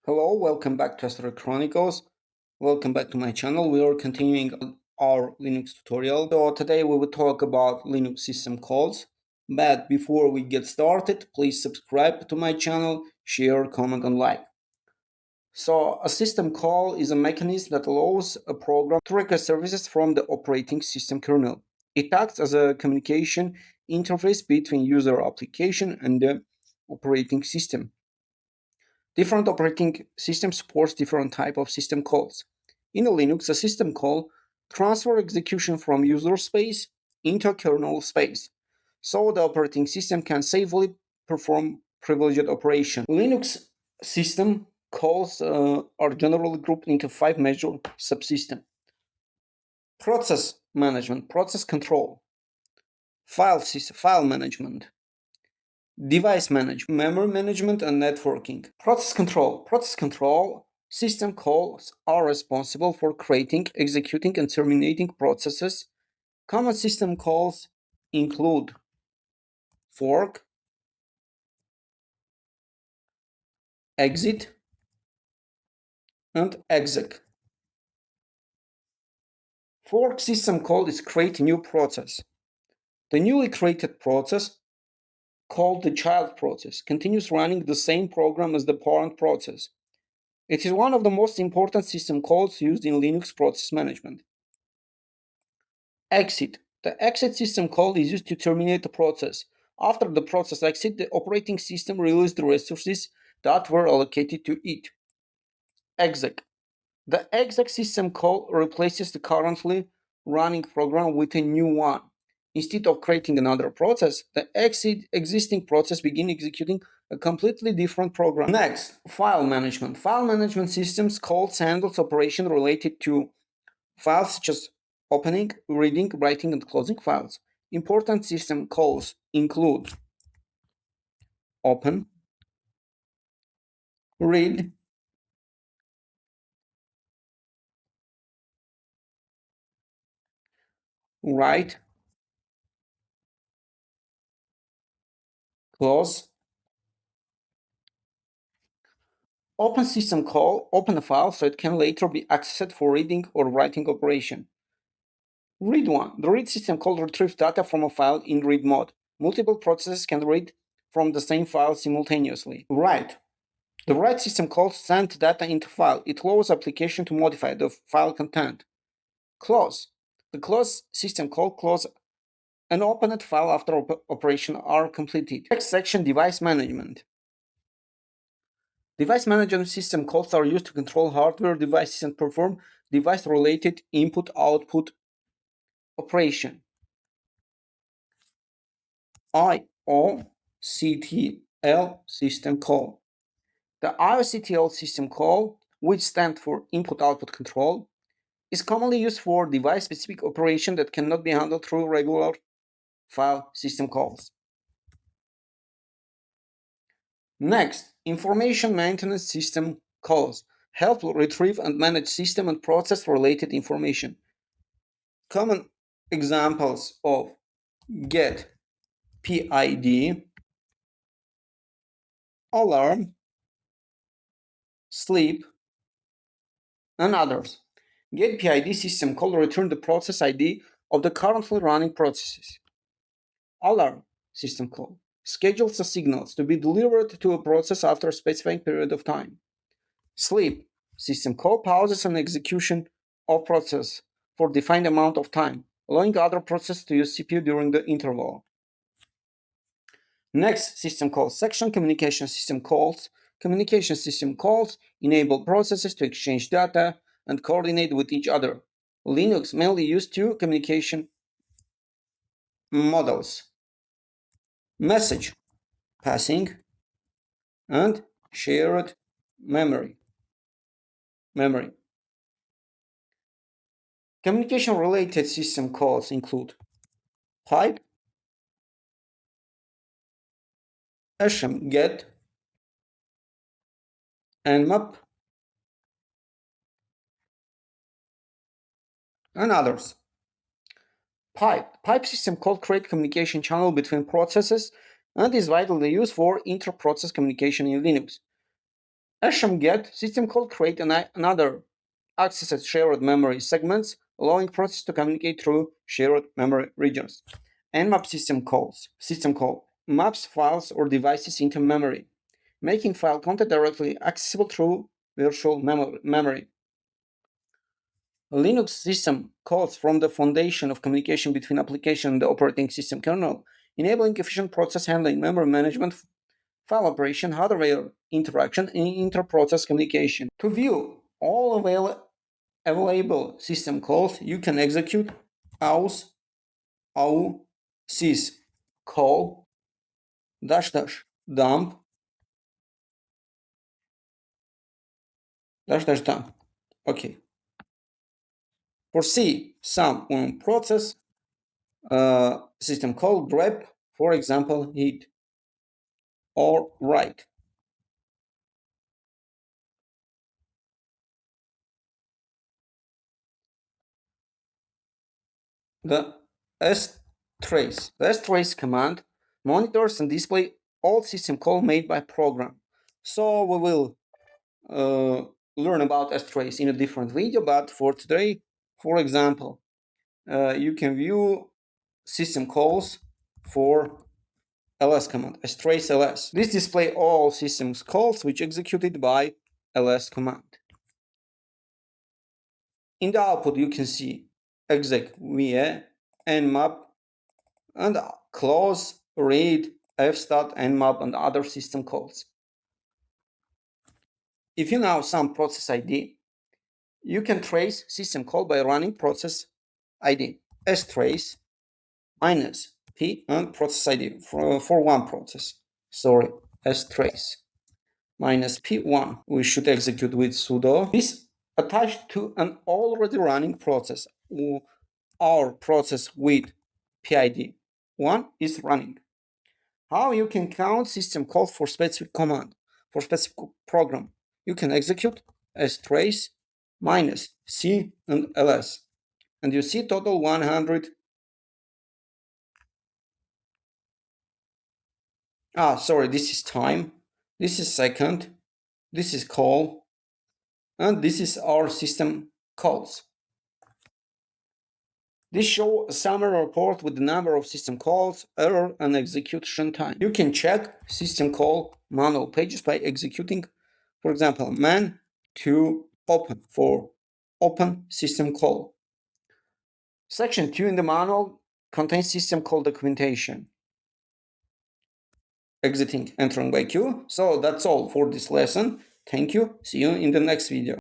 Hello, welcome back to Astro Chronicles. Welcome back to my channel. We are continuing our Linux tutorial. So today we will talk about Linux system calls. But before we get started, please subscribe to my channel, share, comment, and like. So a system call is a mechanism that allows a program to request services from the operating system kernel. It acts as a communication interface between user application and the operating system. Different operating systems supports different type of system calls. In a Linux, a system call transfer execution from user space into kernel space, so the operating system can safely perform privileged operation. Linux system calls are generally grouped into 5 major subsystems. Process management, process control, file management, device management, memory management, and networking. Process control. Process control system calls are responsible for creating, executing, and terminating processes. Common system calls include fork, exit, and exec. Fork system call is create a new process. The newly created process, called the child process, continues running the same program as the parent process. It is one of the most important system calls used in Linux process management. Exit. The exit system call is used to terminate the process. After the process exits, the operating system releases the resources that were allocated to it. Exec. The exec system call replaces the currently running program with a new one. Instead of creating another process, the existing process begins executing a completely different program. Next, file management. File management systems calls handles operation related to files such as opening, reading, writing, and closing files. Important system calls include open, read, write, close. Open system call open a file so it can later be accessed for reading or writing operation. Read one. The read system call retrieves data from a file in read mode. Multiple processes can read from the same file simultaneously. Write. The write system call sends data into file. It allows application to modify the file content. Close. The close system call close an opened file after operation are completed. Next section, device management. Device management system calls are used to control hardware devices and perform device-related input-output operation. IOCTL system call. The IOCTL system call, which stands for input-output control, is commonly used for device-specific operation that cannot be handled through regular file system calls. Next, information maintenance system calls help retrieve and manage system and process related information. Common examples of get PID, alarm, sleep, and others. Get PID system call return the process ID of the currently running processes. Alarm system call schedules the signals to be delivered to a process after a specified period of time. Sleep system call pauses an execution of process for defined amount of time, allowing other processes to use CPU during the interval. Next system call section, communication system calls. Communication system calls enable processes to exchange data and coordinate with each other. Linux mainly used two communication models: message passing and shared memory. Communication-related system calls include pipe, get, nmap, and others. Pipe system call create communication channel between processes and is widely used for inter-process communication in Linux. get system call create another access shared memory segments, allowing process to communicate through shared memory regions. Nmap system calls. System call maps files or devices into memory, making file content directly accessible through virtual memory. Linux system calls from the foundation of communication between application and the operating system kernel, enabling efficient process handling, memory management, file operation, hardware interaction, and inter-process communication. To view all available system calls, you can execute aus sys call dash dash dump dash dash dump. Okay. For C, some on process system call grep, for example, hit or write. The strace. The strace command monitors and displays all system call made by program. So we will uh, learn about strace in a different video, but for today, for example, you can view system calls for ls command, strace ls. This display all systems calls which executed by ls command. In the output, you can see exec va, nmap, and close, read, fstat, nmap, and other system calls. If you know some process ID, you can trace system call by running process ID strace minus p and process ID for one process. Sorry, strace minus p1. We should execute with sudo. This attached to an already running process. Our process with PID 1 is running. How you can count system calls for specific command, for specific program? You can execute strace minus C and ls. And you see total 100. Sorry, this is time. This is second. This is call. And this is our system calls. This shows a summary report with the number of system calls, error, and execution time. You can check system call manual pages by executing, for example, man to open for open system call. Section 2 in the manual contains system call documentation. Exiting, entering by queue. So that's all for this lesson. Thank you. See you in the next video.